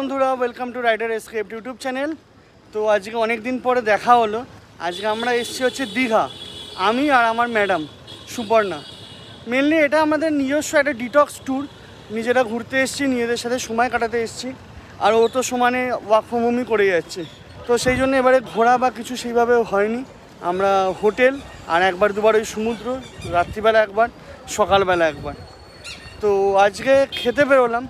বন্ধুরা, welcome to রাইডেrescaped YouTube channel. তো আজকে অনেক দিন পরে দেখা হলো। আজকে আমরা এসেছি হচ্ছে দীঘা, আমি আর আমার ম্যাডাম সুপর্ণা। মেনলি এটা আমাদের নিজস্ব একটা ডিটক্স ট্যুর, নিজেরা ঘুরতে এসেছি, নিজেদের সাথে সময় কাটাতে এসেছি। আর ও তো সমানে ওয়ার্ক ফ্রম হোমই করে যাচ্ছে, তো সেই জন্য এবারে ঘোরা বা কিছু সেইভাবে হয়নি। আমরা হোটেল আর একবার দুবার ওই সমুদ্র, রাত্রিবেলা একবার, সকালবেলা একবার। তো আজকে খেতে বেরোলাম,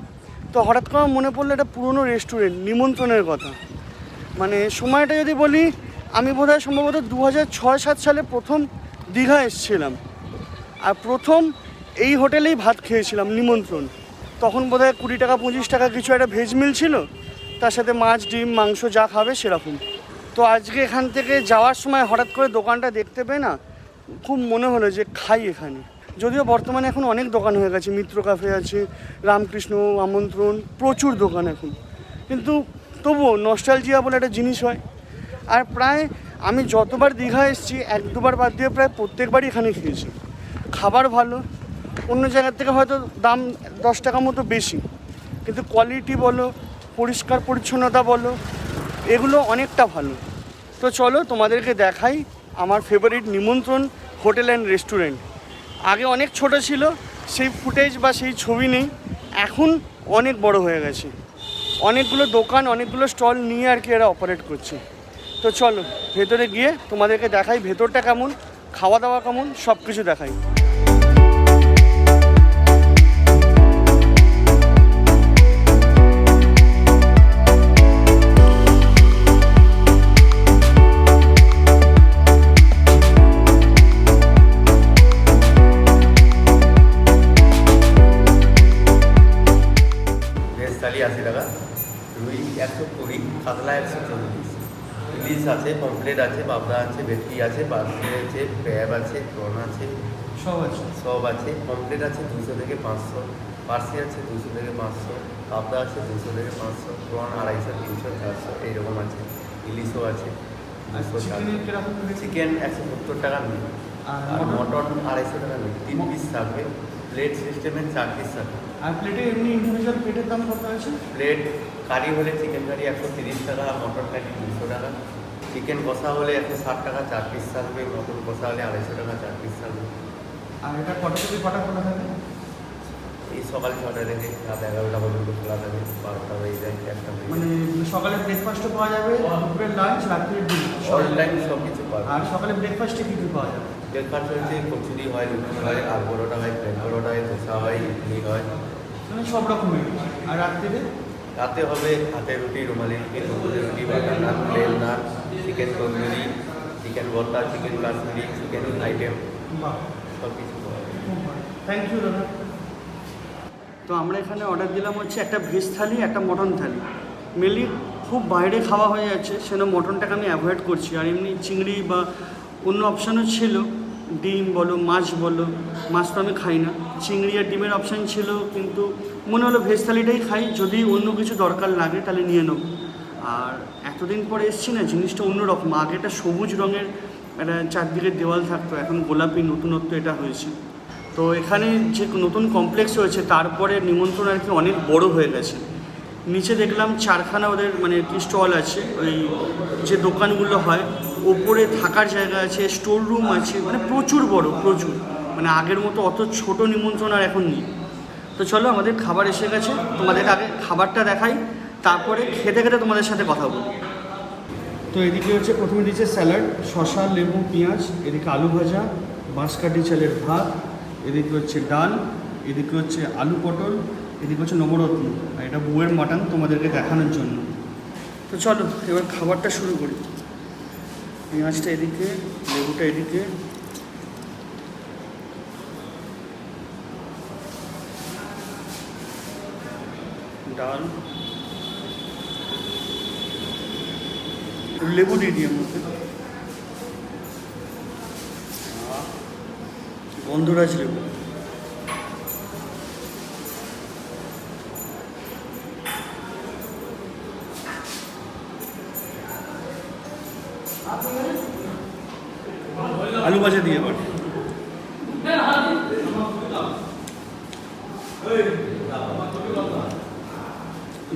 তো হঠাৎ করে মনে পড়লো একটা পুরনো রেস্টুরেন্ট নিমন্ত্রণের কথা। মানে সময়টা যদি বলি, আমি বোধহয় সম্ভবত 2006-07 সালে প্রথম দীঘা এসেছিলাম, আর প্রথম এই হোটেলেই ভাত খেয়েছিলাম, নিমন্ত্রণ। তখন বোধহয় 20 টাকা 25 টাকা কিছু একটা ভেজ মিল ছিল, তার সাথে মাছ ডিম মাংস যা খাবে সেরকম। তো আজকে এখান থেকে যাওয়ার সময় হঠাৎ করে দোকানটা দেখতে পেয়ে না, খুব মনে হলো যে খাই এখানে। যদিও বর্তমানে এখন অনেক দোকান হয়ে গেছে, মিত্র ক্যাফে আছে, রামকৃষ্ণ, আমন্ত্রণ, প্রচুর দোকান এখন, কিন্তু তবুও নস্টালজিয়া বলে একটা জিনিস হয়। আর প্রায় আমি যতবার দীঘা এসেছি, 1-2বার বাদ দিয়ে প্রায় প্রত্যেকবারই এখানে খেয়েছি। খাবার ভালো, অন্য জায়গার থেকে হয়তো দাম 10 টাকা মতো বেশি, কিন্তু কোয়ালিটি বলো, পরিষ্কার পরিচ্ছন্নতা বলো, এগুলো অনেকটা ভালো। তো চলো তোমাদেরকে দেখাই আমার ফেভারিট নিমন্ত্রণ হোটেল অ্যান্ড রেস্টুরেন্ট। আগে অনেক ছোট ছিল, সেই ফুটেজ বা সেই ছবি নেই, এখন অনেক বড় হয়ে গেছে। অনেকগুলো দোকান, অনেকগুলো স্টল নিয়ে আর কি এরা অপারেট করছে। তো চলো ভেতরে গিয়ে তোমাদেরকে দেখাই ভেতরটা কেমন, খাওয়া দাওয়া কেমন, সব কিছু দেখাই। থালি 80 টাকা, রুই 120, কাতলা 140, ইলিশ আছে, পমফ্লেট আছে, পাবদা আছে, ভেটকি আছে, বাসি আছে, প্যাব আছে, প্রন আছে, সব আছে। পমফ্লেট আছে 200 থেকে 500, পার্সি আছে 200 থেকে 500, পাবদা আছে 200 থেকে 500, প্রন 250, 300, 400 এইরকম আছে। ইলিশও আছে 200 টাকা। চিকেন 170 টাকা মিল, আর মটন 250 টাকা মিল। 3 পিস থাকবে, প্লেট সিস্টেমের 4 পিস থাকবে। আর প্লেটে এমনি ইন্ডিভিজুয়াল প্লেটের দাম কত আছে? প্লেট কারি হলে চিকেন কারি 130 টাকা, মটন কারি 200 টাকা। চিকেন কষা হলে 160 টাকা 4 পিস থাকবে, মটন কষা হলে 250 টাকা 4 পিস থাকবে। আর এটা কটা থেকে কটা খোলা থাকে? এই সকাল 6টা থেকে রাত 11টা পর্যন্ত খোলা থাকে, 12টা হয়ে যায়, 1টা হয়ে যায়। মানে সকালে ব্রেকফাস্টও পাওয়া যাবে, দুপুরের লাঞ্চ, রাত্রের ডিনার, অল টাইম সব কিছু পাওয়া আর যায়। সকালে ব্রেকফাস্টে কী কী পাওয়া যাবে? ব্রেকফাস্ট হচ্ছে কচুরি হয়, লুচি হয়, আলু পরোটা হয়, প্লেন পরোটা হয়, ধোসা হয়, ইডলি হয়, মানে সব রকমের। আর রাত্রিরে? রাতে হবে হাতের রুটি, রুমালি রুটি, তন্দুরি রুটি, বাটার নান, প্লেন নান, চিকেন তন্দুরি, চিকেন ভর্তা, চিকেন কাশ্মীরি, চিকেন আইটেম, বাহ, সব কিছু পাওয়া যায়। থ্যাংক ইউ দাদা। তো আমরা এখানে অর্ডার দিলাম হচ্ছে একটা ভেজ থালি, একটা মটন থালি। মেনলি খুব বাইরে খাওয়া হয়ে যাচ্ছে, সেজন্য মটনটাকে আমি অ্যাভয়েড করছি। আর এমনি চিংড়ি বা অন্য অপশানও ছিল, ডিম বলো, মাছ বলো, মাছ তো আমি খাই না, চিংড়ি আর ডিমের অপশান ছিল, কিন্তু মনে হলো ভেজ থালিটাই খাই, যদি অন্য কিছু দরকার লাগে তাহলে নিয়ে নেব। আর এতদিন পরে এসেছি না, জিনিসটা অন্যরকম। আগে একটা সবুজ রঙের একটা চারদিকে দেওয়াল থাকতো, এখন গোলাপি নতুনত্ব এটা হয়েছে। তো এখানে যে নতুন কমপ্লেক্স হয়েছে, তারপরে নিমন্ত্রণ আর কি অনেক বড় হয়ে গেছে। নিচে দেখলাম 4খানা ওদের মানে কি স্টল আছে, ওই যে দোকানগুলো হয়, ওপরে থাকার জায়গা আছে, স্টোর রুম আছে, মানে প্রচুর বড়, প্রচুর। মানে আগের মতো অত ছোট নিমন্ত্রণ আর এখন নেই। তো চলো, আমাদের খাবার এসে গেছে, তোমাদের আগে খাবারটা দেখাই, তারপরে খেতে খেতে তোমাদের সাথে কথা বলি। তো এদিকে হচ্ছে প্রথমে দিচ্ছে স্যালাড, শসা, লেবু, পেঁয়াজ, এদিকে আলু ভাজা, বাঁশকাঠি চালের ভাত, এদিকে হচ্ছে ডাল, এদিকে হচ্ছে আলু পটল, এদিকে হচ্ছে নবরত্ন, আর এটা বউয়ের মাটন তোমাদেরকে দেখানোর জন্য। তো চলো এবার খাবারটা শুরু করি। পেঁয়াজটা এদিকে, লেবুটা এদিকে, ডাল, লেবু দিয়ে দিই এর মধ্যে, গন্ধরাজ লেবু, আলু ভাজা দিয়ে এবার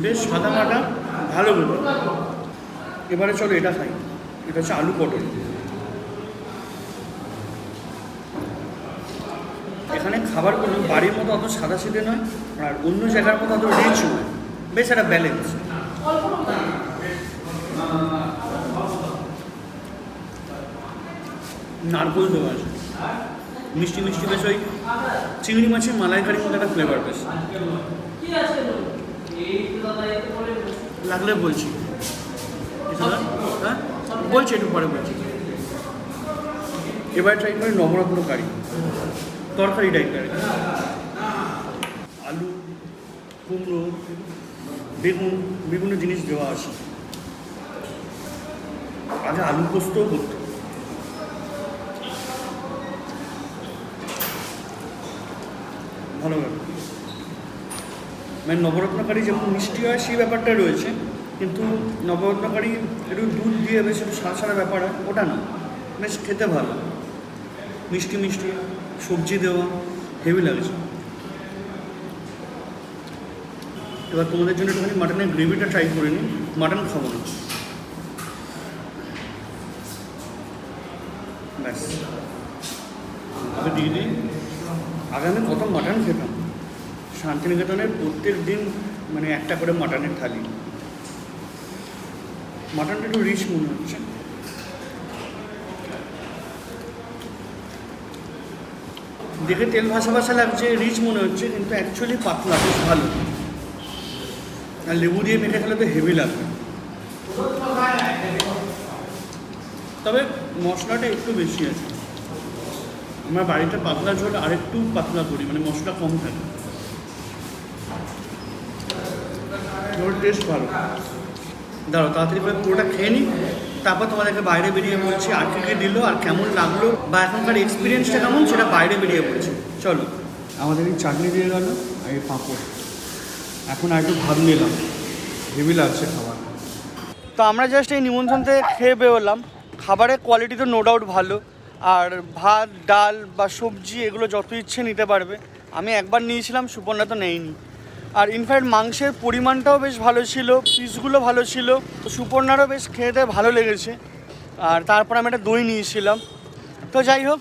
বেশ সাদা মাটা, ভালো কিন্তু। এবারে চলো এটা খাই, এটা হচ্ছে আলু পটল। এখানে খাবারগুলো বাড়ির মতো অত সাদা সিধে নয়, আর অন্য জায়গার মতো অত রিচ নয়, বেশ একটা ব্যালেন্স। নারকোল দেওয়া আছে, মিষ্টি মিষ্টি, বেশ ওই চিংড়ি মাছের মালাইকারির মতো একটা ফ্লেভার বেশ। লাগলে বলছি, হ্যাঁ বলছি, একটু পরে বলছি। এবার ট্রাই করি নবরত্ন কারি, তরকারি টাইপের। আলু, কুমড়ো, বেগুন, বিভিন্ন জিনিস দেওয়া আছে। আগে আলু পোস্তও করতো। ভালো ব্যাপার, মানে নবরত্ন কারি যেমন মিষ্টি হয় সেই ব্যাপারটা রয়েছে, কিন্তু নবরত্ন কারি একটু দুধ দিয়ে বেশ একটু সাদা সাদা ব্যাপার হয়, ওটা না, বেশ খেতে ভালো, মিষ্টি মিষ্টি, সবজি দেওয়া, হেভি লাগছে। এবার তোমাদের জন্য একটুখানি মাটনের গ্রেভিটা ট্রাই করে নিই, মাটন খাবো না। ব্যাস, আগে দিয়ে দিই। আগে আমি কত মাটন খেতাম, শান্তিনিকেতনের প্রত্যেক দিন মানে একটা করে মাটনের থালি। মাটনটা একটু রিচ মনে হচ্ছে। দেখে তেল ভাসা ভাসা লাগছে, রিচ মনে হচ্ছে, কিন্তু অ্যাকচুয়ালি পাতলা, বেশ ভালো। আর লেবু দিয়ে মেখে খেলে তো হেভি লাগবে। তবে মশলাটা একটু বেশি আছে। আমার বাড়িতে পাতলা ঝোল আর একটু পাতলা করি, মানে মশলা কম থাকে, ওর টেস্ট ভালো। দাঁড়াও তাড়াতাড়ি করে পুরোটা খেয়ে নিই, তারপর তোমাদেরকে বাইরে বেরিয়ে বলছি আর কী কী দিল আর কেমন লাগলো, বা এখনকার এক্সপিরিয়েন্সটা কেমন সেটা বাইরে বেরিয়ে বলছি। চলো, আমাদের এই চাটনি দিয়ে গেল আর এই পাঁপড়, এখন আর একটু ভাত নিলাম, হেভি লাগছে খাবার। তো আমরা জাস্ট এই নিমন্ত্রণ থেকে খেয়ে বেরোলাম। খাবারের কোয়ালিটি তো নো ডাউট ভালো, আর ভাত, ডাল বা সবজি এগুলো যত ইচ্ছে নিতে পারবে। আমি একবার নিয়েছিলাম, সুপর্ণা তো নেয়নি। আর ইনফ্যাক্ট মাংসের পরিমাণটাও বেশ ভালো ছিল, পিসগুলো ভালো ছিল, তো সুপর্ণারও বেশ খেতে ভালো লেগেছে। আর তারপর আমি একটা দই নিয়েছিলাম। তো যাই হোক,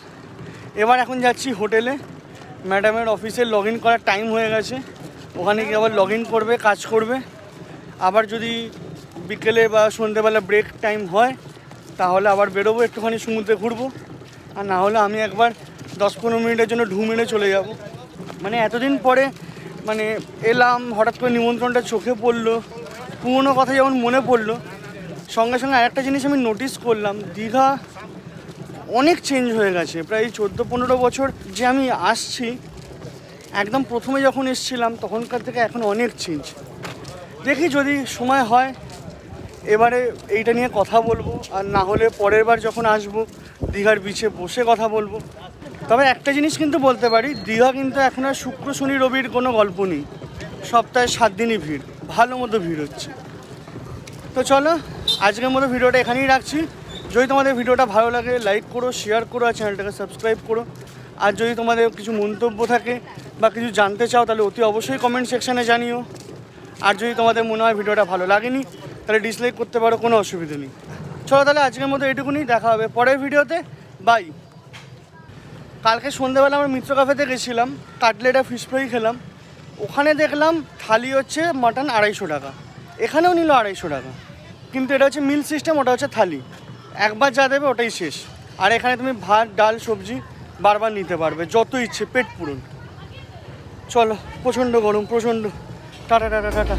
এবার এখন যাচ্ছি হোটেলে। ম্যাডামের অফিসে লগ ইন করার টাইম হয়ে গেছে, ওখানে গিয়ে আবার লগ ইন করবে, কাজ করবে। আবার যদি বিকেলে বা সন্ধ্যেবেলা ব্রেক টাইম হয় তাহলে আবার বেরোবো, একটুখানি সমুদ্রে ঘুরবো। আর না হলে আমি একবার 10-15 মিনিটের জন্য ঢু মেরে চলে যাব। মানে এতদিন পরে মানে এলাম, হঠাৎ করে নিমন্ত্রণটা চোখে পড়লো, পুরোনো কথা যেমন মনে পড়লো, সঙ্গে সঙ্গে আরেকটা জিনিস আমি নোটিস করলাম, দীঘা অনেক চেঞ্জ হয়ে গেছে। প্রায় 14-15 বছর যে আমি আসছি, একদম প্রথমে যখন এসেছিলাম তখনকার থেকে এখন অনেক চেঞ্জ। দেখি যদি সময় হয় এবারে এইটা নিয়ে কথা বলবো, আর না হলে পরের বার যখন আসবো দীঘার বিচে বসে কথা বলবো। তবে একটা জিনিস কিন্তু বলতে পারি, দীঘা কিন্তু এখন আর শুক্র শনি রবির কোনো গল্প নেই, সপ্তাহে 7 দিনই ভিড়, ভালো মতো ভিড় হচ্ছে। তো চলো, আজকের মতো ভিডিওটা এখানেই রাখছি। যদি তোমাদের ভিডিওটা ভালো লাগে লাইক করো, শেয়ার করো, আর চ্যানেলটাকে সাবস্ক্রাইব করো। আর যদি তোমাদের কিছু মন্তব্য থাকে বা কিছু জানতে চাও তাহলে অতি অবশ্যই কমেন্ট সেকশানে জানিও। আর যদি তোমাদের মনে হয় ভিডিওটা ভালো লাগেনি তাহলে ডিসলাইক করতে পারো, কোনো অসুবিধা নেই। চলো তাহলে আজকের মতো এটুকুনি, দেখা হবে পরের ভিডিওতে, বাই। কালকে সন্ধ্যেবেলা আমরা মিত্র ক্যাফেতে গেছিলাম, কাটলেট আর ফিশ ফ্রাই খেলাম। ওখানে দেখলাম থালি হচ্ছে মাটন 250 টাকা, এখানেও নিল 250 টাকা, কিন্তু এটা হচ্ছে মিল সিস্টেম, ওটা হচ্ছে থালি, একবার যা দেবে ওটাই শেষ। আর এখানে তুমি ভাত, ডাল, সবজি বারবার নিতে পারবে, যত ইচ্ছে, পেট পুরন। চলো, প্রচণ্ড গরম, প্রচণ্ড। Tata tata tata.